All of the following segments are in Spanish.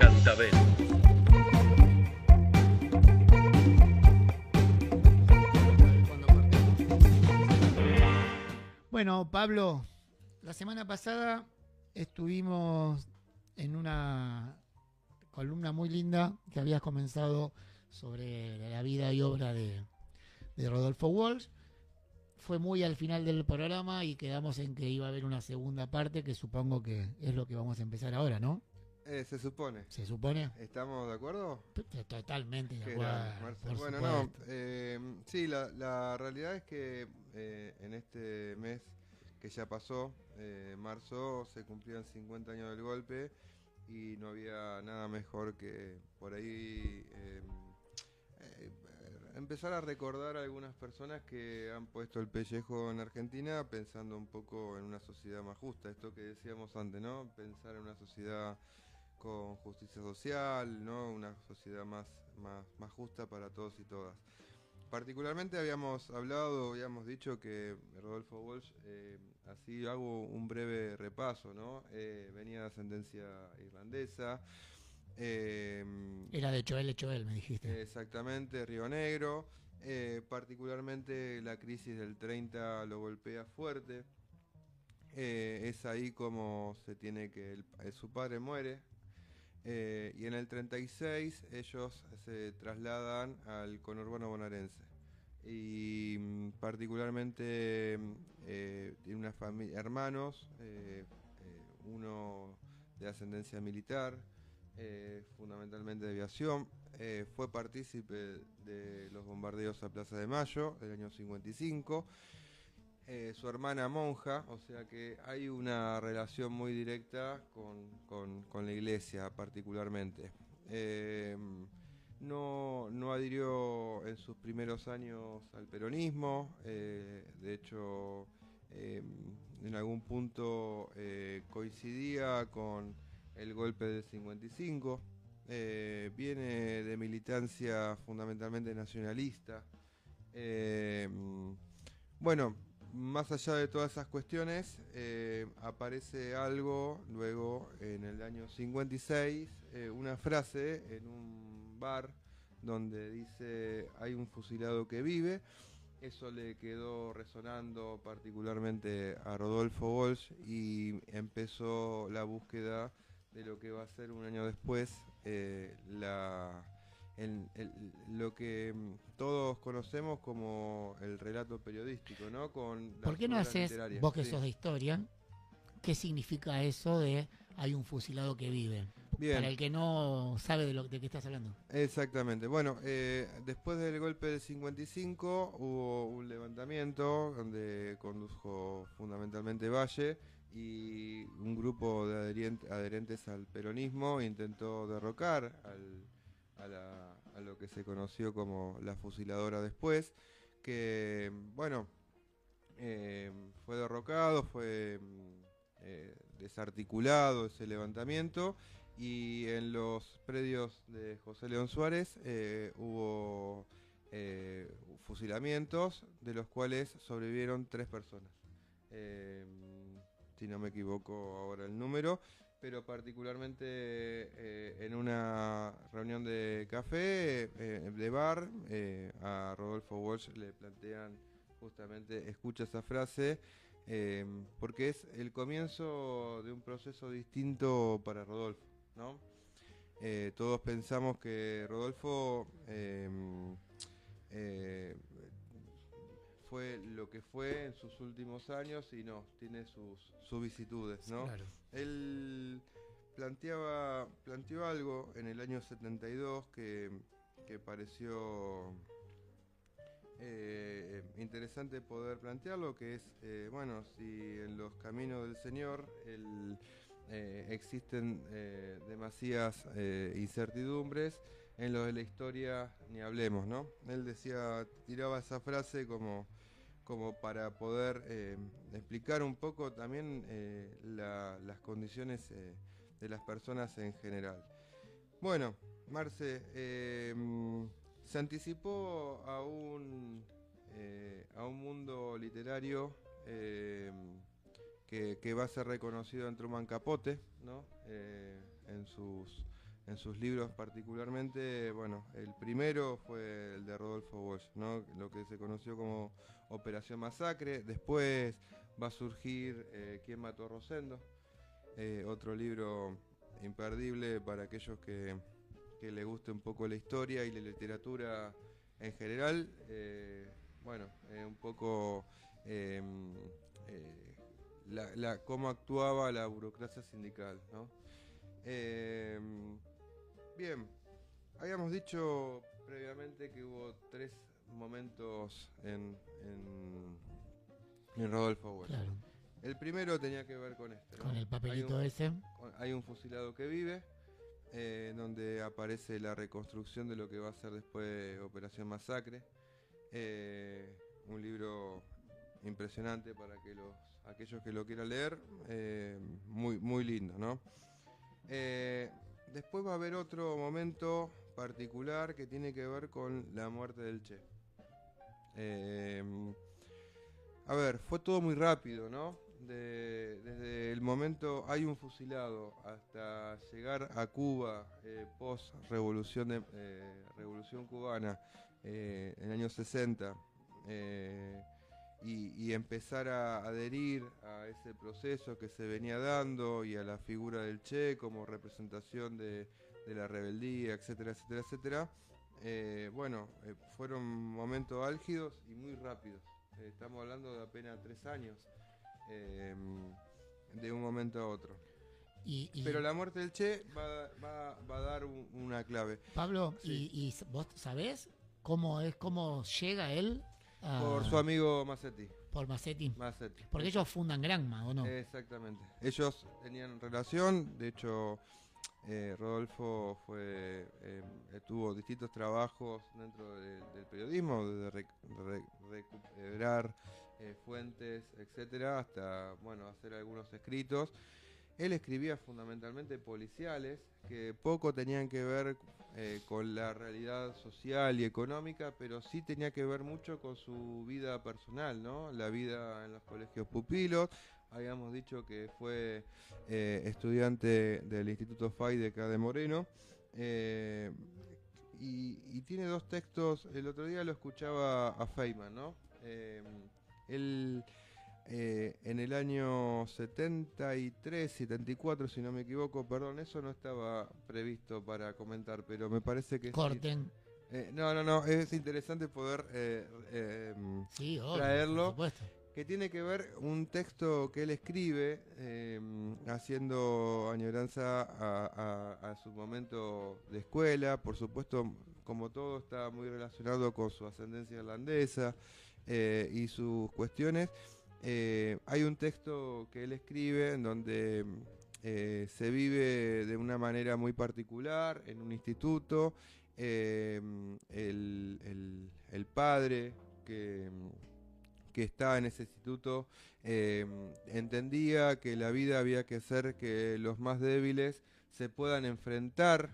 Cantabel. Bueno, Pablo, la semana pasada estuvimos en una columna muy linda que habías comenzado sobre la vida y obra de Rodolfo Walsh. Fue muy al final del programa y quedamos en que iba a haber una segunda parte, que supongo que es lo que vamos a empezar ahora, ¿no? Se supone. ¿Se supone? ¿Estamos de acuerdo? Totalmente de Qué acuerdo. grande, Marce. Por Bueno, supuesto. sí, la realidad es que en este mes que ya pasó, marzo, se cumplían 50 años del golpe y no había nada mejor que por ahí empezar a recordar a algunas personas que han puesto el pellejo en Argentina pensando un poco en una sociedad más justa. Esto que decíamos antes, ¿no? Pensar en una sociedad con justicia social, ¿no? Una sociedad más justa para todos y todas. Particularmente habíamos dicho que Rodolfo Walsh, así hago un breve repaso, ¿no? Venía de ascendencia irlandesa. Era de Choel, me dijiste. Exactamente, Río Negro. Particularmente la crisis del 30 lo golpea fuerte. Es ahí como se tiene que su padre muere. Y en el 36 ellos se trasladan al conurbano bonaerense. Y particularmente tiene una familia, hermanos, uno de ascendencia militar, fundamentalmente de aviación. Fue partícipe de los bombardeos a Plaza de Mayo del año 55. Su hermana monja, o sea que hay una relación muy directa con la iglesia particularmente. No adhirió en sus primeros años al peronismo, de hecho en algún punto coincidía con el golpe del 55, viene de militancia fundamentalmente nacionalista. Bueno, más allá de todas esas cuestiones, aparece algo luego en el año 56, una frase en un bar donde dice hay un fusilado que vive. Eso le quedó resonando particularmente a Rodolfo Walsh y empezó la búsqueda de lo que va a ser un año después lo que todos conocemos como el relato periodístico, ¿no? Con ¿Por las qué no obras haces, literarias. vos que Sí. sos de historia, qué significa eso de hay un fusilado que vive? Bien. Para el que no sabe de qué estás hablando. Exactamente. Bueno, después del golpe del 55 hubo un levantamiento donde condujo fundamentalmente Valle y un grupo de adherentes al peronismo intentó derrocar a lo que se conoció como la fusiladora después, que bueno, fue derrocado, fue desarticulado ese levantamiento y en los predios de José León Suárez hubo fusilamientos de los cuales sobrevivieron 3 personas. Si no me equivoco ahora el número, pero particularmente en una reunión de café, de bar, a Rodolfo Walsh le plantean justamente, escucha esa frase, porque es el comienzo de un proceso distinto para Rodolfo, ¿no? Todos pensamos que Rodolfo fue lo que fue en sus últimos años y no, tiene sus vicisitudes, ¿no? Claro. Él planteó algo en el año 72 que pareció interesante poder plantearlo, que es, bueno, si en los caminos del Señor existen demasiadas incertidumbres, en lo de la historia ni hablemos, ¿no? Él tiraba esa frase como para poder explicar un poco también las condiciones de las personas en general. Bueno, Marce, se anticipó a un mundo literario que va a ser reconocido en Truman Capote, ¿no? En en sus libros particularmente. Bueno, el primero fue el de Rodolfo Walsh, ¿no? Lo que se conoció como Operación Masacre. Después va a surgir ¿Quién mató a Rosendo? Otro libro imperdible para aquellos que le guste un poco la historia y la literatura en general. Bueno, un poco cómo actuaba la burocracia sindical, ¿no? Bien, habíamos dicho previamente que hubo 3 momentos en Rodolfo Walsh. Claro. El primero tenía que ver con este, ¿no? Con el papelito ese. Hay un fusilado que vive, donde aparece la reconstrucción de lo que va a ser después Operación Masacre. Un libro impresionante para que aquellos que lo quieran leer, muy, muy lindo, ¿no? Después va a haber otro momento particular que tiene que ver con la muerte del Che. A ver, fue todo muy rápido, ¿no? Desde el momento hay un fusilado hasta llegar a Cuba, post revolución cubana, en el año 60, y empezar a adherir a ese proceso que se venía dando y a la figura del Che como representación de la rebeldía, etcétera, etcétera, etcétera. Fueron momentos álgidos y muy rápidos. Estamos hablando de apenas 3 años, de un momento a otro. Pero la muerte del Che va a dar una clave. Pablo, sí. ¿Y vos sabés cómo llega él? Por su amigo Massetti. Por Massetti. Porque Eso. ellos fundan Granma, ¿o no? Exactamente. Ellos tenían relación, de hecho Rodolfo tuvo distintos trabajos dentro del periodismo, desde recuperar fuentes, etcétera, hasta hacer algunos escritos. Él escribía fundamentalmente policiales que poco tenían que ver con la realidad social y económica, pero sí tenía que ver mucho con su vida personal, ¿no? La vida en los colegios pupilos. Habíamos dicho que fue estudiante del Instituto FAI de acá de Moreno. Y tiene 2 textos. El otro día lo escuchaba a Feynman, ¿no? Él en el año 73, 74, si no me equivoco, perdón, eso no estaba previsto para comentar, pero me parece que corten. No, es interesante poder sí, obvio, traerlo. por supuesto. Que tiene que ver un texto que él escribe, haciendo añoranza a su momento de escuela. Por supuesto, como todo, está muy relacionado con su ascendencia irlandesa y sus cuestiones. Hay un texto que él escribe en donde se vive de una manera muy particular en un instituto. El padre que está en ese instituto entendía que la vida había que hacer que los más débiles se puedan enfrentar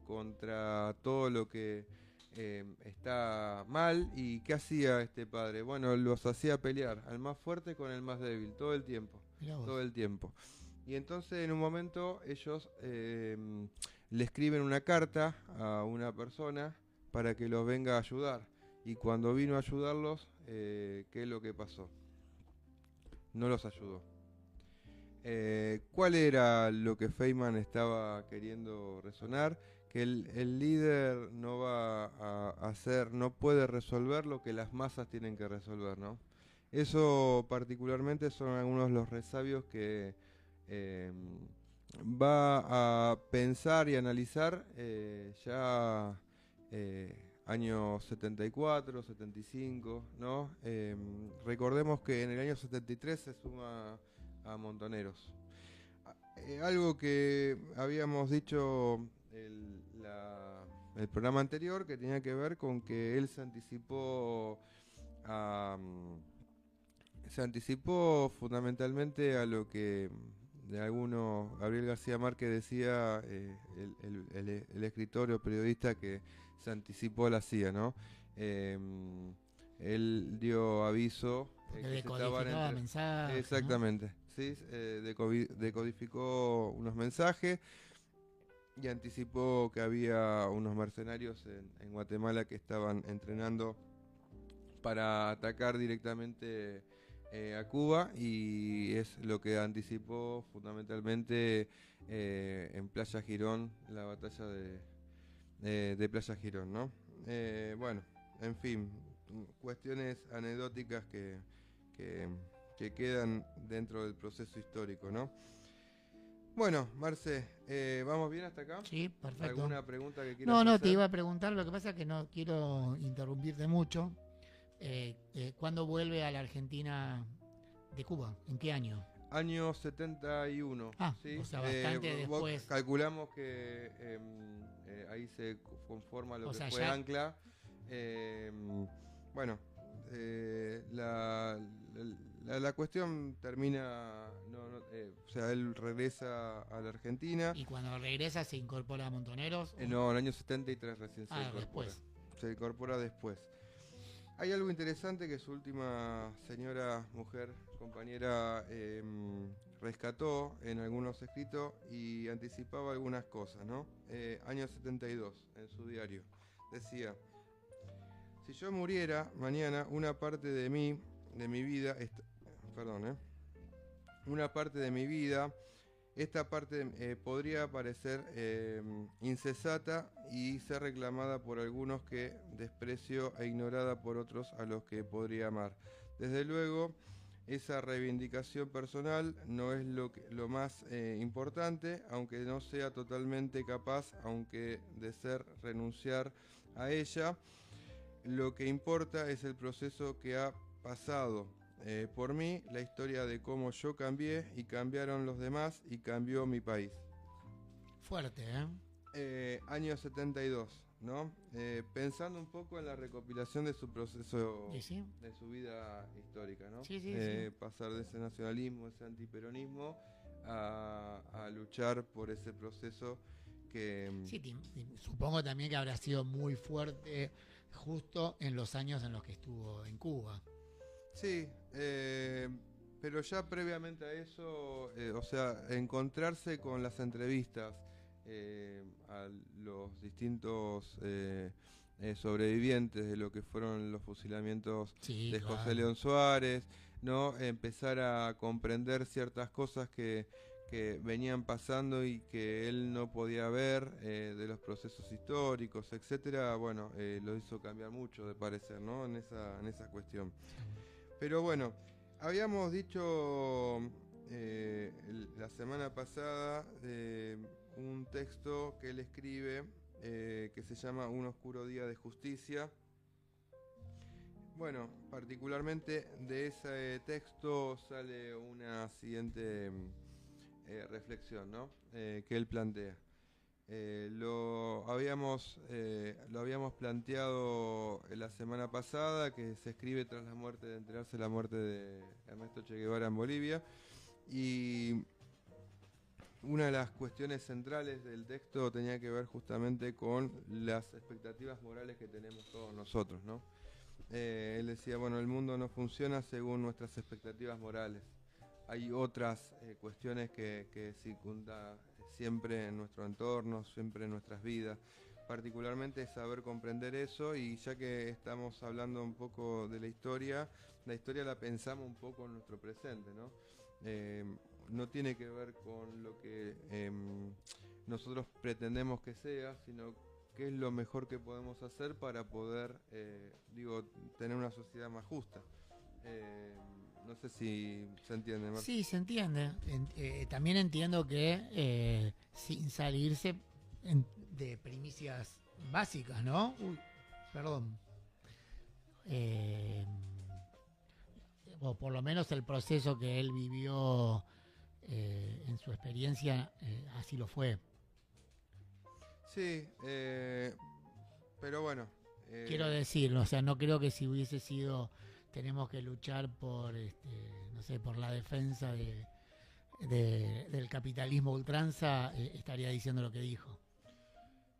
contra todo lo que está mal. ¿Y qué hacía este padre? Bueno, los hacía pelear al más fuerte con el más débil todo el tiempo. Todo el tiempo. Y entonces en un momento ellos le escriben una carta a una persona para que los venga a ayudar. Y cuando vino a ayudarlos, ¿qué es lo que pasó? No los ayudó. ¿Cuál era lo que Feynman estaba queriendo resonar? Que el líder no va a hacer, no puede resolver lo que las masas tienen que resolver, ¿no? Eso particularmente son algunos de los resabios que va a pensar y analizar ya años 74, 75, ¿no? Recordemos que en el año 73 se suma a Montoneros. Algo que habíamos dicho el programa anterior, que tenía que ver con que él se anticipó fundamentalmente a lo que de algunos, Gabriel García Márquez decía, el escritor o periodista que se anticipó a la CIA, ¿no? Él dio aviso que decodificaba mensajes. Exactamente, ¿no? Sí, decodificó unos mensajes. y anticipó que había unos mercenarios en Guatemala que estaban entrenando para atacar directamente a Cuba, y es lo que anticipó fundamentalmente en Playa Girón, la batalla de Playa Girón, ¿no? Bueno, en fin, cuestiones anecdóticas que, que quedan dentro del proceso histórico, ¿no? Bueno, Marce, ¿vamos bien hasta acá? Sí, perfecto. ¿Alguna pregunta que quieras No, hacer? te iba a preguntar, lo que pasa es que no quiero interrumpirte mucho. ¿Cuándo vuelve a la Argentina de Cuba? ¿En qué año? Año 71, Ah, ¿sí? o sea, bastante Vos después. calculamos que ahí se conforma lo O que sea, fue ya- Ancla. Bueno, la cuestión termina, o sea, él regresa a la Argentina. Y cuando regresa se incorpora a Montoneros. No, en el año 73 recién se incorpora. Después. Se incorpora después. Hay algo interesante que su última señora, mujer, compañera, rescató en algunos escritos y anticipaba algunas cosas, ¿no? Año 72, en su diario. Decía: si yo muriera mañana, una parte de mí, de mi vida, una parte de mi vida, esta parte podría parecer incesata y ser reclamada por algunos que desprecio e ignorada por otros a los que podría amar. Desde luego, esa reivindicación personal no es lo más importante, aunque no sea totalmente capaz, aunque de ser renunciar a ella. Lo que importa es el proceso que ha pasado por mí, la historia de cómo yo cambié y cambiaron los demás y cambió mi país. Fuerte, Año 72, ¿no? Pensando un poco en la recopilación de su proceso, ¿Sí? de su vida histórica, ¿no? Sí. Pasar de ese nacionalismo, ese antiperonismo, a luchar por ese proceso que... Sí, supongo también que habrá sido muy fuerte justo en los años en los que estuvo en Cuba. Sí, pero ya previamente a eso, o sea, encontrarse con las entrevistas a los distintos sobrevivientes de lo que fueron los fusilamientos de Claro. José León Suárez, ¿no? Empezar a comprender ciertas cosas que venían pasando y que él no podía ver, de los procesos históricos, etcétera. Bueno, lo hizo cambiar mucho de parecer, ¿no? En esa cuestión. Pero bueno, habíamos dicho la semana pasada un texto que él escribe que se llama Un oscuro día de justicia. Bueno, particularmente de ese texto sale una siguiente reflexión, ¿no? Que él plantea. Lo habíamos planteado la semana pasada, que se escribe tras la muerte, de enterarse de la muerte de Ernesto Che Guevara en Bolivia, y una de las cuestiones centrales del texto tenía que ver justamente con las expectativas morales que tenemos todos nosotros, ¿no? Él decía, bueno, el mundo no funciona según nuestras expectativas morales. Hay otras cuestiones que circundan siempre en nuestro entorno, siempre en nuestras vidas. Particularmente saber comprender eso, y ya que estamos hablando un poco de la historia la pensamos un poco en nuestro presente, ¿no? No tiene que ver con lo que nosotros pretendemos que sea, sino qué es lo mejor que podemos hacer para poder, tener una sociedad más justa. No sé si se entiende, Marta. Sí, se entiende. También entiendo que sin salirse de primicias básicas, ¿no? Uy, perdón. O por lo menos el proceso que él vivió en su experiencia, así lo fue. Sí, pero bueno. Quiero decir, o sea, no creo que si hubiese sido tenemos que luchar por, no sé, por la defensa del capitalismo ultranza, estaría diciendo lo que dijo.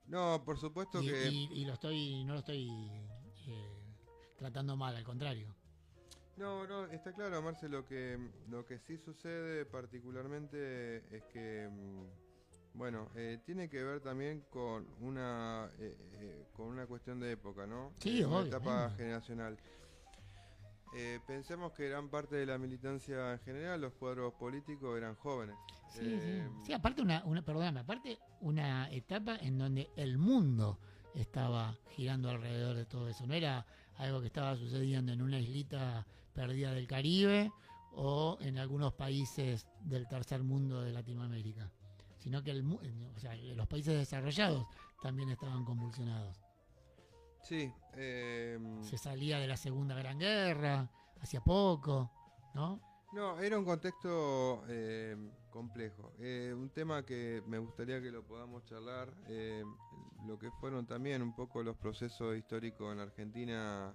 No, por supuesto que... Y no lo estoy tratando mal, al contrario. No, está claro, Marce, lo que sí sucede particularmente es que Bueno, tiene que ver también con una cuestión de época, ¿no? Sí, Una etapa obviamente. generacional. Pensemos que gran parte de la militancia en general, los cuadros políticos eran jóvenes. Sí, sí. Eh, Sí, aparte perdóname, aparte una etapa en donde el mundo estaba girando alrededor de todo eso. No era algo que estaba sucediendo en una islita perdida del Caribe o en algunos países del tercer mundo de Latinoamérica, sino que o sea, los países desarrollados también estaban convulsionados. sí, Se salía de la Segunda Gran Guerra, hacía poco, ¿no? no, era un contexto complejo. Un tema que me gustaría que lo podamos charlar, lo que fueron también un poco los procesos históricos en Argentina,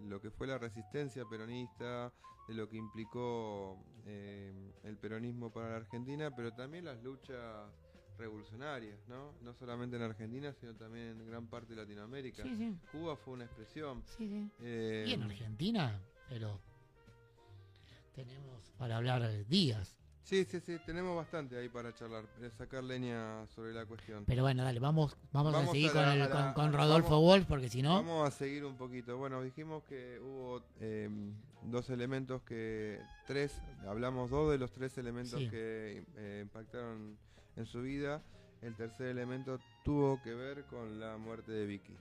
lo que fue la resistencia peronista, de lo que implicó el peronismo para la Argentina, pero también las luchas revolucionarias, ¿no? No solamente en Argentina, sino también en gran parte de Latinoamérica. Sí, sí. Cuba fue una expresión. Sí, sí. Y eh, en Argentina, pero tenemos para hablar días. Sí, sí, sí, tenemos bastante ahí para charlar, sacar leña sobre la cuestión. Pero bueno, dale, vamos a Vamos seguir a la, a con la- Rodolfo vamos, Wolf, porque si no, vamos a seguir un poquito. Bueno, dijimos que hubo dos elementos hablamos dos de los tres elementos sí, que impactaron en su vida. El tercer elemento tuvo que ver con la muerte de Vicky,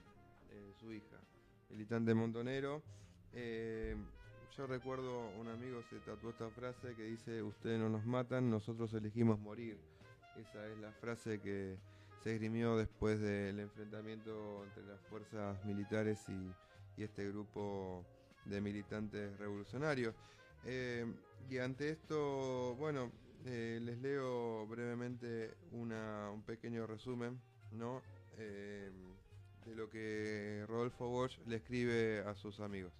su hija, militante montonero. Eh, yo recuerdo un amigo se tatuó esta frase que dice: ustedes no nos matan, nosotros elegimos morir. Esa es la frase que se esgrimió después del enfrentamiento entre las fuerzas militares y este grupo de militantes revolucionarios. Eh, y ante esto, bueno, les leo brevemente un pequeño resumen, ¿no? Eh, de lo que Rodolfo Bosch le escribe a sus amigos.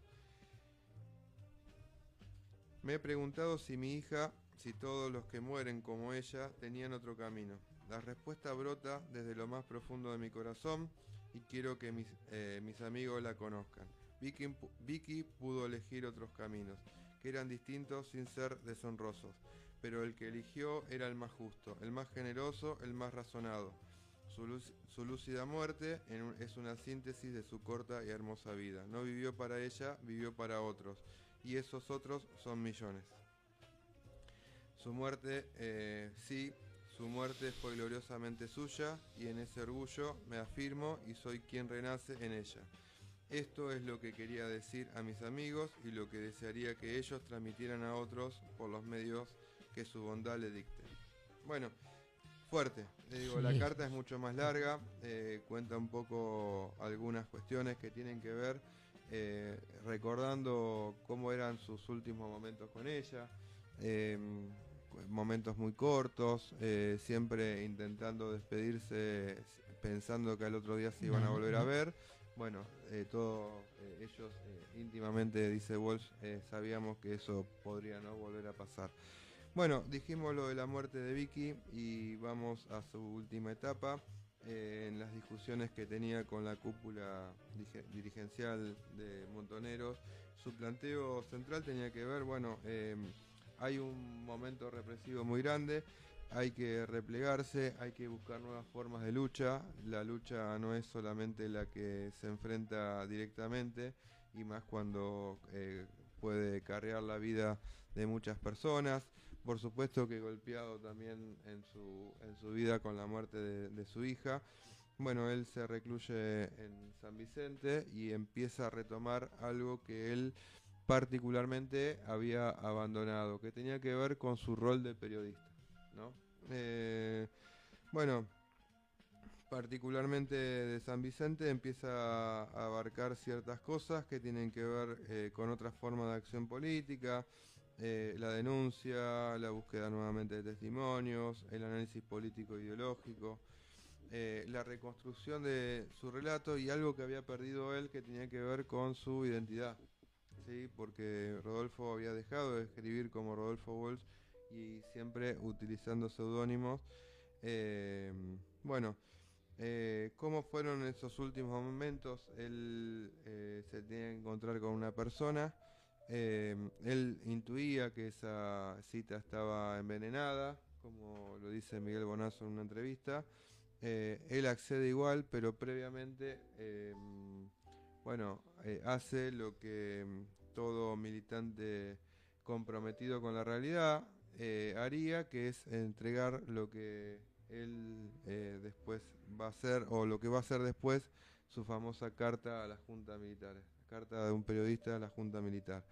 Me he preguntado si mi hija, si todos los que mueren como ella, tenían otro camino. La respuesta brota desde lo más profundo de mi corazón y quiero que mis amigos la conozcan. Vicky pudo elegir otros caminos, que eran distintos sin ser deshonrosos, pero el que eligió era el más justo, el más generoso, el más razonado. Su lúcida muerte es una síntesis de su corta y hermosa vida. No vivió para ella, vivió para otros, y esos otros son millones. Su muerte, sí, su muerte fue gloriosamente suya, y en ese orgullo me afirmo y soy quien renace en ella. Esto es lo que quería decir a mis amigos y lo que desearía que ellos transmitieran a otros por los medios que su bondad le dicte. Bueno, fuerte. Le digo, la sí, carta es mucho más larga, cuenta un poco algunas cuestiones que tienen que ver, recordando cómo eran sus últimos momentos con ella, eh, momentos muy cortos, siempre intentando despedirse, pensando que al otro día se iban a no, volver a no, ver. Bueno, todos ellos íntimamente, dice Walsh, sabíamos que eso podría no volver a pasar. Bueno, dijimos lo de la muerte de Vicky y vamos a su última etapa, en las discusiones que tenía con la cúpula dirigencial de Montoneros. Su planteo central tenía que ver, bueno, hay un momento represivo muy grande, hay que replegarse, hay que buscar nuevas formas de lucha. La lucha no es solamente la que se enfrenta directamente, y más cuando puede carrear la vida de muchas personas. Por supuesto que golpeado también en su vida con la muerte de su hija. Bueno, él se recluye en San Vicente y empieza a retomar algo que él particularmente había abandonado, que tenía que ver con su rol de periodista, ¿no? Eh, bueno, particularmente de San Vicente empieza a abarcar ciertas cosas que tienen que ver con otras formas de acción política, la denuncia, la búsqueda nuevamente de testimonios, el análisis político ideológico, la reconstrucción de su relato y algo que había perdido él que tenía que ver con su identidad, ¿sí? Porque Rodolfo había dejado de escribir como Rodolfo Walsh y siempre utilizando seudónimos. Eh, bueno, ¿cómo fueron esos últimos momentos? Él se tenía que encontrar con una persona. Él intuía que esa cita estaba envenenada. como lo dice Miguel Bonazo en una entrevista. Él accede igual, pero previamente hace lo que todo militante comprometido con la realidad haría, que es entregar lo que él después va a hacer, o lo que va a hacer después, su famosa carta a la Junta Militar, carta de un periodista a la Junta Militar,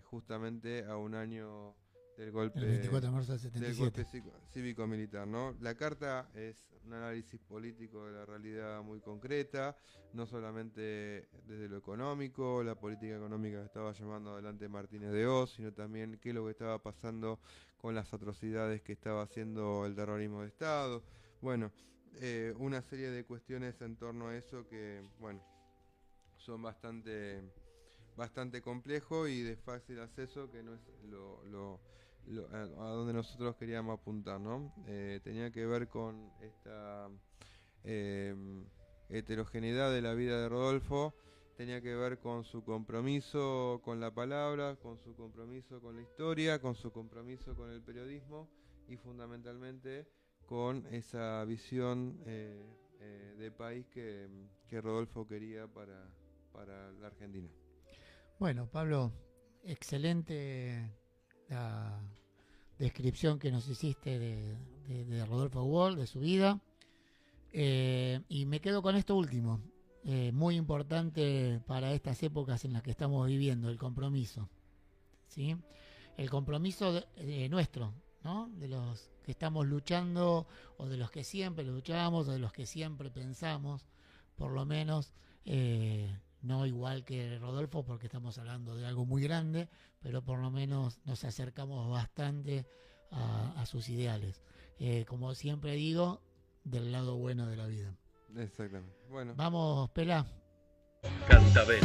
justamente a un año del golpe, el 24 de marzo del 77. Cívico-militar, ¿no? La carta es un análisis político de la realidad muy concreta, no solamente desde lo económico, la política económica que estaba llevando adelante Martínez de Oz, sino también qué es lo que estaba pasando con las atrocidades que estaba haciendo el terrorismo de Estado. Bueno, una serie de cuestiones en torno a eso que, bueno, son bastante complejo y de fácil acceso, que no es a donde nosotros queríamos apuntar, ¿no? Tenía que ver con esta heterogeneidad de la vida de Rodolfo, tenía que ver con su compromiso con la palabra, con su compromiso con la historia, con su compromiso con el periodismo y fundamentalmente con esa visión de país que Rodolfo quería para la Argentina. Bueno, Pablo, excelente la descripción que nos hiciste de Rodolfo Wall, de su vida. Y me quedo con esto último, muy importante para estas épocas en las que estamos viviendo, el compromiso, ¿sí? El compromiso nuestro, ¿no? De los que estamos luchando, o de los que siempre luchamos, o de los que siempre pensamos, por lo menos, no igual que Rodolfo, porque estamos hablando de algo muy grande, pero por lo menos nos acercamos bastante a sus ideales. Como siempre digo, del lado bueno de la vida. Exactamente. Bueno. Vamos, Pelá. Cantabel.